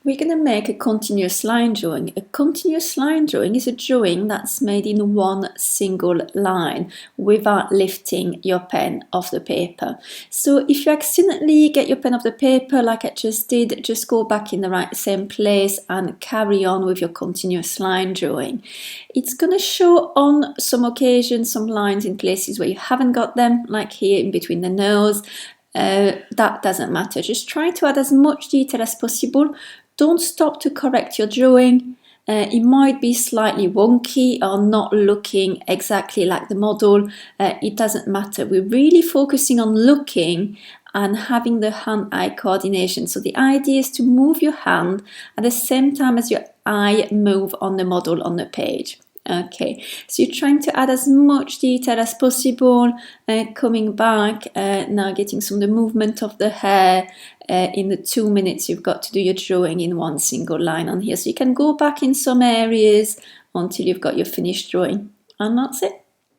We're going to make a continuous line drawing. A continuous line drawing is a drawing that's made in one single line without lifting your pen off the paper. So if you accidentally get your pen off the paper like I just did, just go back in the same place and carry on with your continuous line drawing. It's going to show on some occasions some lines in places where you haven't got them, like here in between the nose. That doesn't matter. Just try to add as much detail as possible. Don't stop to correct your drawing. It might be slightly wonky or not looking exactly like the model. It doesn't matter. We're really focusing on looking and having the hand-eye coordination. So the idea is to move your hand at the same time as your eye move on the model on the page. Okay, so you're trying to add as much detail as possible, coming back, now getting some of the movement of the hair. In the 2 minutes you've got to do your drawing in one single line on here. So you can go back in some areas until you've got your finished drawing. And that's it.